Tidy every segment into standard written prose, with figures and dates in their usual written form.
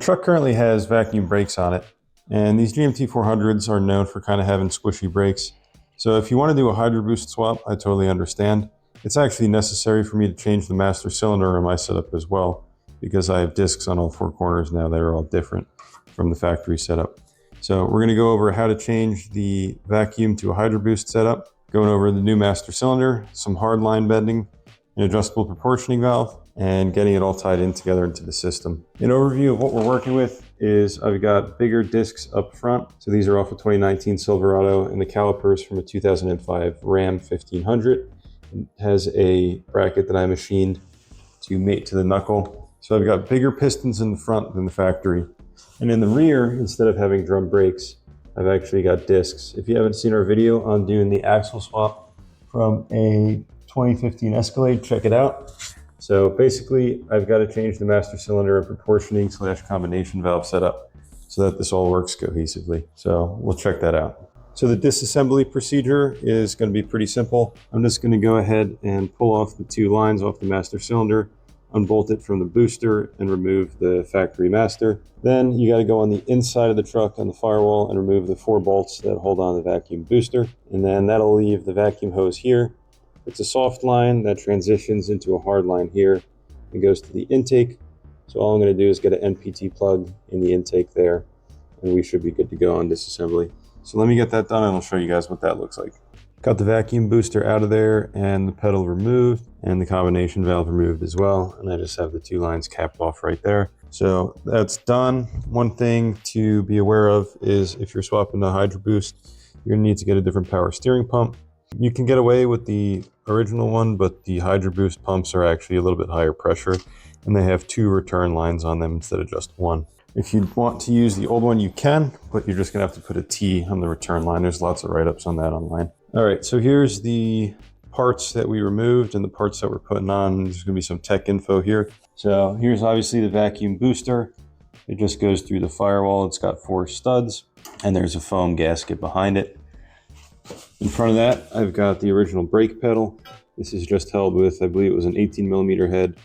truck currently has vacuum brakes on it, and these GMT 400s are known for kind of having squishy brakes. So if you want to do a Hydroboost swap, I totally understand. It's actually necessary for me to change the master cylinder in my setup as well, because I have discs on all four corners now that are all different from the factory setup. So we're going to go over how to change the vacuum to a Hydroboost setup, going over the new master cylinder, some hard line bending, an adjustable proportioning valve, and getting it all tied in together into the system. An overview of what we're working with is I've got bigger discs up front. So these are off a 2019 Silverado, and the calipers from a 2005 Ram 1500. It has a bracket that I machined to mate to the knuckle. So I've got bigger pistons in the front than the factory. And in the rear, instead of having drum brakes, I've actually got discs. If you haven't seen our video on doing the axle swap from a 2015 Escalade, check it out. So basically, I've got to change the master cylinder and proportioning / combination valve setup so that this all works cohesively. So we'll check that out. So the disassembly procedure is going to be pretty simple. I'm just going to go ahead and pull off the two lines off the master cylinder, unbolt it from the booster, and remove the factory master. Then you got to go on the inside of the truck on the firewall and remove the 4 bolts that hold on the vacuum booster. And then that'll leave the vacuum hose here. It's a soft line that transitions into a hard line here and goes to the intake. So all I'm going to do is get an NPT plug in the intake there, and we should be good to go on disassembly. So let me get that done and I'll show you guys what that looks like. Got the vacuum booster out of there and the pedal removed and the combination valve removed as well. And I just have the 2 lines capped off right there. So that's done. One thing to be aware of is if you're swapping to Hydroboost, you're gonna need to get a different power steering pump. You can get away with the original one, but the Hydroboost pumps are actually a little bit higher pressure and they have 2 return lines on them instead of just 1. If you want to use the old one, you can, but you're just gonna have to put a T on the return line. There's lots of write-ups on that online. All right, so here's the parts that we removed and the parts that we're putting on. There's gonna be some tech info here. So here's obviously the vacuum booster. It just goes through the firewall. It's got 4 studs and there's a foam gasket behind it. In front of that, I've got the original brake pedal. This is just held with, I believe it was an 18mm head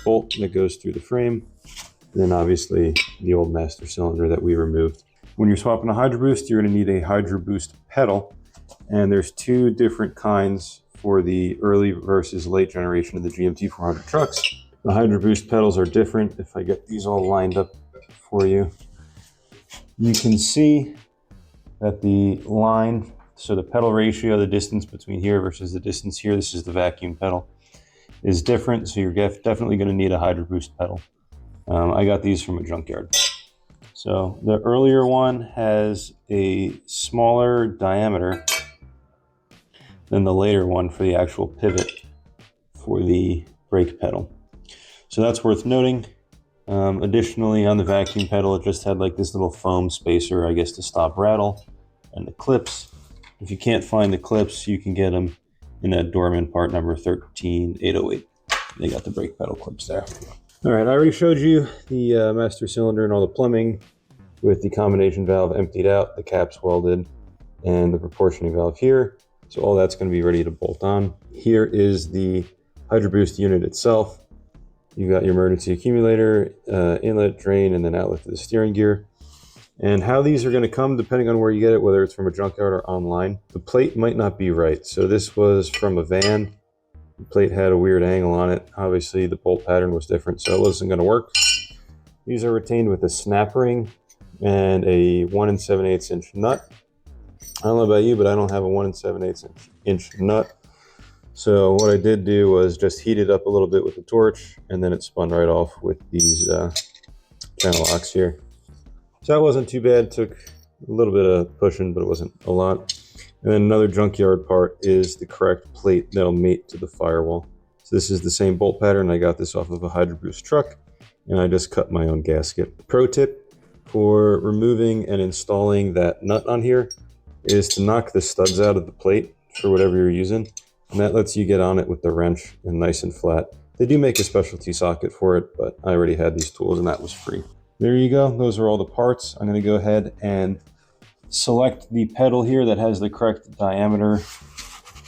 bolt that goes through the frame. And then obviously the old master cylinder that we removed. When you're swapping a Hydroboost, you're gonna need a Hydroboost pedal. And there's 2 different kinds for the early versus late generation of the GMT 400 trucks. The Hydroboost pedals are different. If I get these all lined up for you, you can see that the line, so the pedal ratio, the distance between here versus the distance here, this is the vacuum pedal, is different. So you're definitely going to need a Hydroboost pedal. I got these from a junkyard. So the earlier one has a smaller diameter than the later one for the actual pivot for the brake pedal. So that's worth noting. Additionally, on the vacuum pedal, it just had like this little foam spacer, I guess, to stop rattle, and the clips. If you can't find the clips, you can get them in that Dorman part number 13808. They got the brake pedal clips there. All right, I already showed you the master cylinder and all the plumbing with the combination valve emptied out, the caps welded, and the proportioning valve here. So all that's going to be ready to bolt on. Here is the Hydroboost unit itself. You got your emergency accumulator, inlet, drain, and then outlet to the steering gear. And how these are going to come, depending on where you get it, whether it's from a junkyard or online, the plate might not be right. So this was from a van. The plate had a weird angle on it. Obviously, the bolt pattern was different, so it wasn't going to work. These are retained with a snap ring and a 1 7/8 inch nut. I don't know about you, but I don't have a 1 7/8 inch nut. So what I did do was just heat it up a little bit with the torch, and then it spun right off with these channel locks here. So that wasn't too bad. It took a little bit of pushing, but it wasn't a lot. And then another junkyard part is the correct plate that'll mate to the firewall. So this is the same bolt pattern. I got this off of a Hydroboost truck, and I just cut my own gasket. Pro tip for removing and installing that nut on here is to knock the studs out of the plate for whatever you're using. And that lets you get on it with the wrench and nice and flat. They do make a specialty socket for it, but I already had these tools and that was free. There you go. Those are all the parts. I'm going to go ahead and select the pedal here that has the correct diameter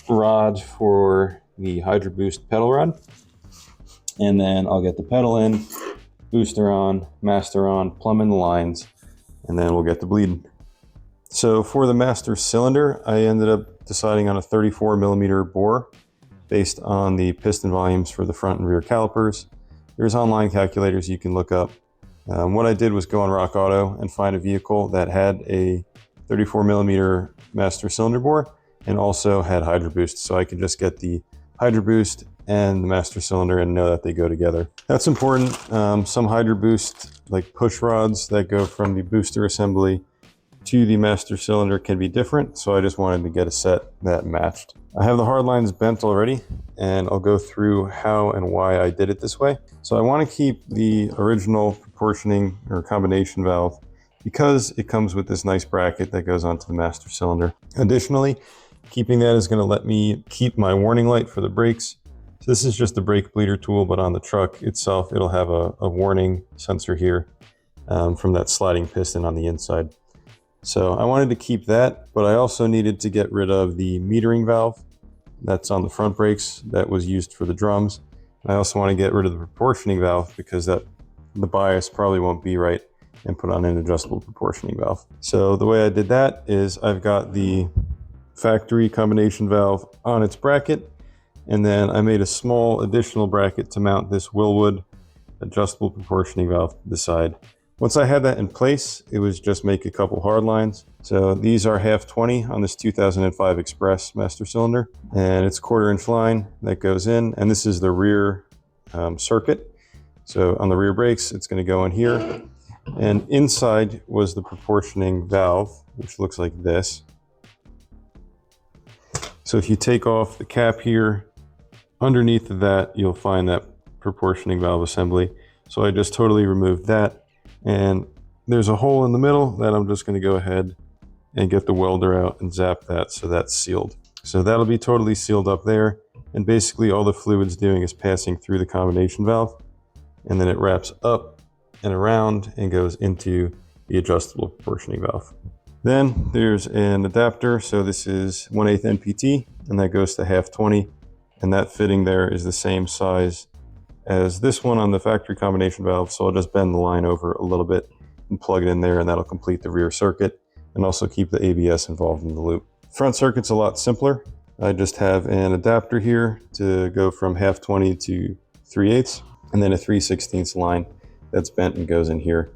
rod for the Hydroboost pedal rod. And then I'll get the pedal in, booster on, master on, plumb in the lines, and then we'll get to bleeding. So for the master cylinder, I ended up deciding on a 34 millimeter bore based on the piston volumes for the front and rear calipers. There's online calculators you can look up. What I did was go on Rock Auto and find a vehicle that had a 34 millimeter master cylinder bore and also had Hydroboost, so I could just get the Hydroboost and the master cylinder and know that they go together. That's important. Some Hydroboost, like push rods that go from the booster assembly to the master cylinder, can be different, so I just wanted to get a set that matched. I have the hard lines bent already, and I'll go through how and why I did it this way. So I want to keep the original proportioning or combination valve because it comes with this nice bracket that goes onto the master cylinder. Additionally, keeping that is going to let me keep my warning light for the brakes. So this is just a brake bleeder tool, but on the truck itself, it'll have a warning sensor here from that sliding piston on the inside. So I wanted to keep that, but I also needed to get rid of the metering valve that's on the front brakes that was used for the drums. I also want to get rid of the proportioning valve because the bias probably won't be right, and put on an adjustable proportioning valve. So the way I did that is I've got the factory combination valve on its bracket, and then I made a small additional bracket to mount this Wilwood adjustable proportioning valve to the side. Once I had that in place, it was just make a couple hard lines. So these are 1/2-20 on this 2005 Express master cylinder, and it's 1/4 inch line that goes in, and this is the rear circuit. So on the rear brakes, it's going to go in here, and inside was the proportioning valve, which looks like this. So if you take off the cap here, underneath of that, you'll find that proportioning valve assembly. So I just totally removed that. And there's a hole in the middle that I'm just going to go ahead and get the welder out and zap that so that's sealed. So that'll be totally sealed up there. And basically all the fluid's doing is passing through the combination valve, and then it wraps up and around and goes into the adjustable proportioning valve. Then there's an adapter. So this is 1/8 NPT, and that goes to 1/2-20. And that fitting there is the same size as this one on the factory combination valve, so I'll just bend the line over a little bit and plug it in there, and that'll complete the rear circuit and also keep the ABS involved in the loop. Front circuit's a lot simpler. I just have an adapter here to go from 1/2-20 to 3/8, and then a 3/16 line that's bent and goes in here.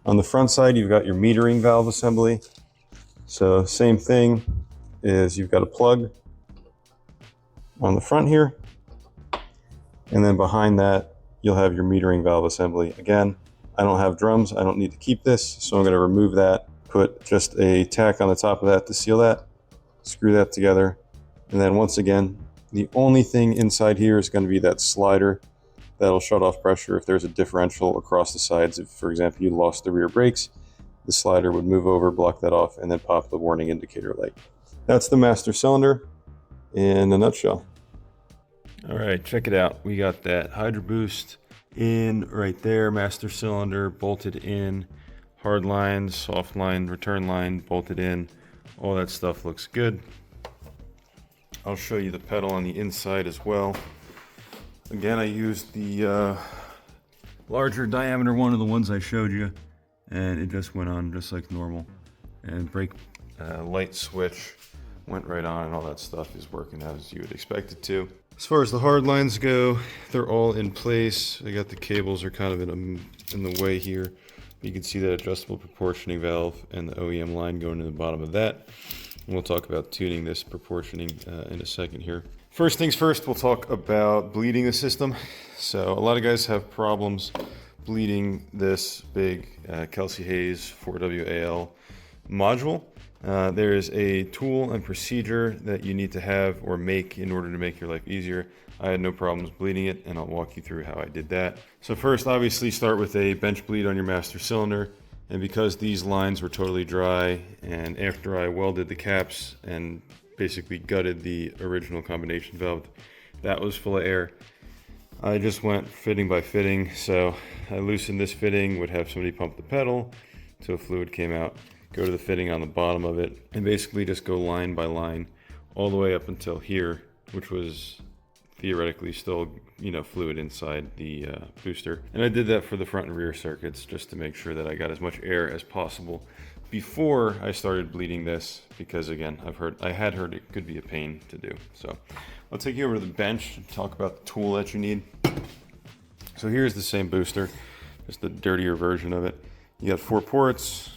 On the front side, you've got your metering valve assembly. So same thing is you've got a plug on the front here, and then behind that, you'll have your metering valve assembly. Again, I don't have drums. I don't need to keep this, so I'm going to remove that, put just a tack on the top of that to seal that, screw that together. And then once again, the only thing inside here is going to be that slider that'll shut off pressure if there's a differential across the sides. If, for example, you lost the rear brakes, the slider would move over, block that off, and then pop the warning indicator light. That's the master cylinder in a nutshell. All right, check it out. We got that Hydroboost in right there, master cylinder bolted in, hard lines, soft line, return line bolted in. All that stuff looks good. I'll show you the pedal on the inside as well. Again, I used the larger diameter one of the ones I showed you, and it just went on just like normal. And brake light switch went right on, and all that stuff is working as you would expect it to. As far as the hard lines go, they're all in place. I got the cables are kind of in the way here. You can see that adjustable proportioning valve and the OEM line going to the bottom of that. And we'll talk about tuning this proportioning in a second here. First things first, we'll talk about bleeding the system. So a lot of guys have problems bleeding this big Kelsey Hayes 4WAL module. There is a tool and procedure that you need to have or make in order to make your life easier. I had no problems bleeding it, and I'll walk you through how I did that. So first, obviously start with a bench bleed on your master cylinder. And because these lines were totally dry, and after I welded the caps and basically gutted the original combination valve, that was full of air, I just went fitting by fitting. So I loosened this fitting, would have somebody pump the pedal so fluid came out, go to the fitting on the bottom of it, and basically just go line by line all the way up until here, which was theoretically still, you know, fluid inside the booster. And I did that for the front and rear circuits just to make sure that I got as much air as possible before I started bleeding this, because again, I had heard it could be a pain to do. So I'll take you over to the bench and talk about the tool that you need. So here's the same booster, just the dirtier version of it. You got 4 ports,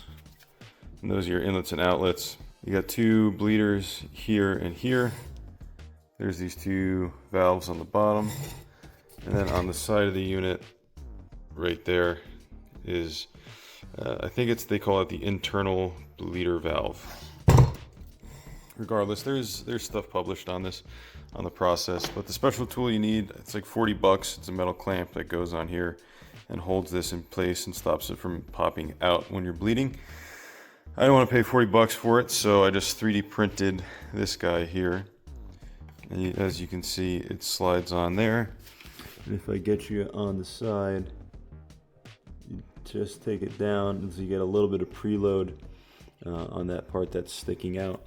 and those are your inlets and outlets. You got 2 bleeders here and here. There's these 2 valves on the bottom. And then on the side of the unit, right there, is, I think they call it the internal bleeder valve. Regardless, there's stuff published on this, on the process. But the special tool you need, it's like $40. It's a metal clamp that goes on here and holds this in place and stops it from popping out when you're bleeding. I don't want to pay $40 for it, so I just 3D printed this guy here. And as you can see, it slides on there. And if I get you on the side, you just take it down, and so you get a little bit of preload on that part that's sticking out.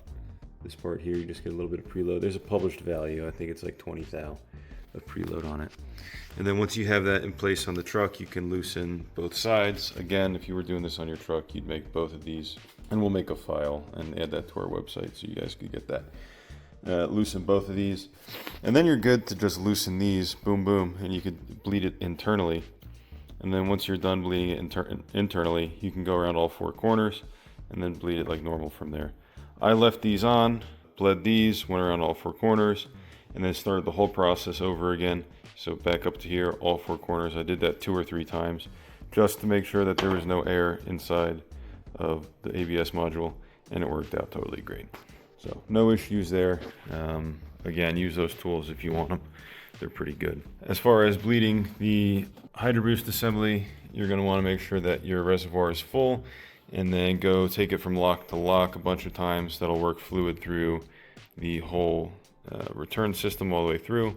This part here, you just get a little bit of preload. There's a published value, I think it's like 20 thou of preload on it. And then once you have that in place on the truck, you can loosen both sides. Again, if you were doing this on your truck, you'd make both of these, and we'll make a file and add that to our website so you guys could get that. Loosen both of these, and then you're good to just loosen these, boom boom, and you could bleed it internally. And then once you're done bleeding it internally, you can go around all 4 corners and then bleed it like normal from there. I left these on, bled these, went around all 4 corners, and then started the whole process over again. So back up to here, all 4 corners. I did that 2 or 3 times just to make sure that there was no air inside of the ABS module, and it worked out totally great. So no issues there. Again, use those tools if you want them. They're pretty good. As far as bleeding the Hydroboost assembly, you're going to want to make sure that your reservoir is full, and then go take it from lock to lock a bunch of times. That'll work fluid through the whole return system all the way through.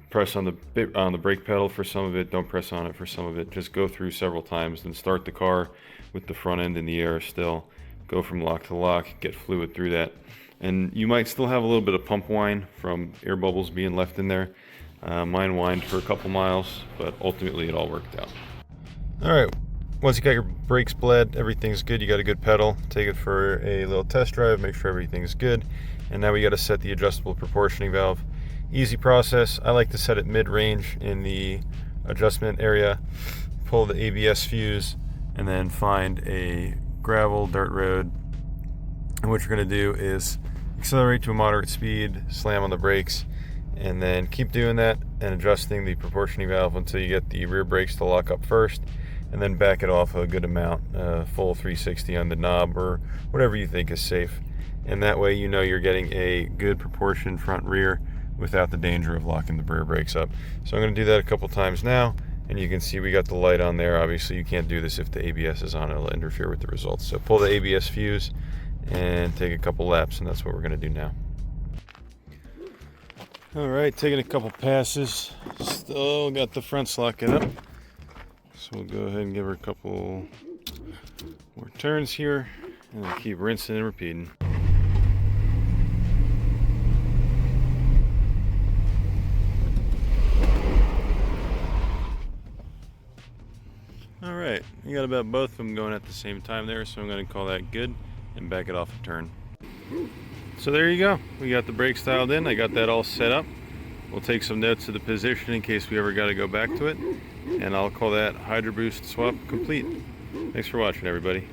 Press on the brake pedal for some of it. Don't press on it for some of it. Just go through several times, then start the car with the front end in the air still. Go from lock to lock, get fluid through that. And you might still have a little bit of pump whine from air bubbles being left in there. Mine whined for a couple miles, but ultimately it all worked out. All right, once you got your brakes bled, everything's good, you got a good pedal, take it for a little test drive, make sure everything's good. And now we got to set the adjustable proportioning valve. Easy process. I like to set it mid-range in the adjustment area, pull the ABS fuse, and then find a gravel dirt road. And what you're going to do is accelerate to a moderate speed, slam on the brakes, and then keep doing that and adjusting the proportioning valve until you get the rear brakes to lock up first, and then back it off a good amount, full 360 on the knob or whatever you think is safe. And that way you know you're getting a good proportion front rear without the danger of locking the rear brakes up. So I'm going to do that a couple times now, and you can see we got the light on there. Obviously you can't do this if the ABS is on, it'll interfere with the results. So pull the ABS fuse and take a couple laps, and that's what we're going to do now. All right, taking a couple passes, still got the fronts locking up. So we'll go ahead and give her a couple more turns here, and then keep rinsing and repeating. All right, you got about both of them going at the same time there, so I'm going to call that good and back it off a turn. So there you go. We got the brakes dialed in. I got that all set up. We'll take some notes of the position in case we ever got to go back to it, and I'll call that Hydroboost swap complete. Thanks for watching, everybody.